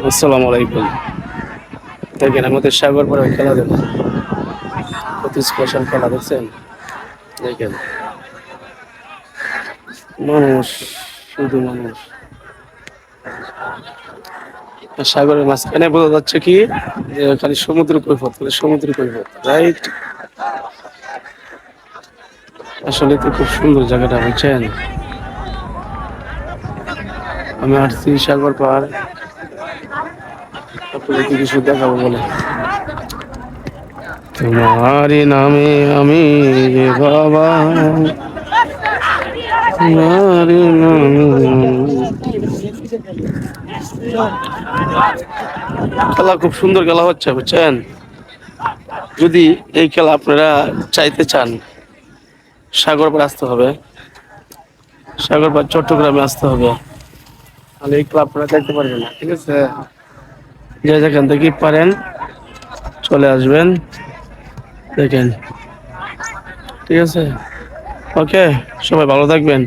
আসসালামু আলাইকুম। দেখেন আমাদের সাগর পাড়ে খেলা দেখুন, কত স্পেশাল খেলা দেখছেন। দেখেন মানুষ, শুধু মানুষ। আর সাগরের মাঝখানে বোঝা যাচ্ছে কি যে খালি সমুদ্র কৈফত, খালি সমুদ্র কৈফত, রাইট। আসলে তো খুব সুন্দর জায়গাটা, বুঝছেন। আমি আসছি সাগর পাড়, আপনাদেরকে কিছু দেখাবো বলে। তোমারই নামে আমি রে বাবা, তোমারই নামে। খেলা খুব সুন্দর খেলা হচ্ছে, বুঝছেন। যদি এই খেলা আপনারা চাইতে চান, সাগর পাড়ে আসতে হবে, সাগর পাড় চট্টগ্রামে আসতে হবে, তাহলে এই খেলা আপনারা দেখতে পারবেন না, ঠিক আছে। যে যেখান থেকে পারেন চলে আসবেন, দেখেন, ঠিক আছে। ওকে, সবাই ভালো থাকবেন।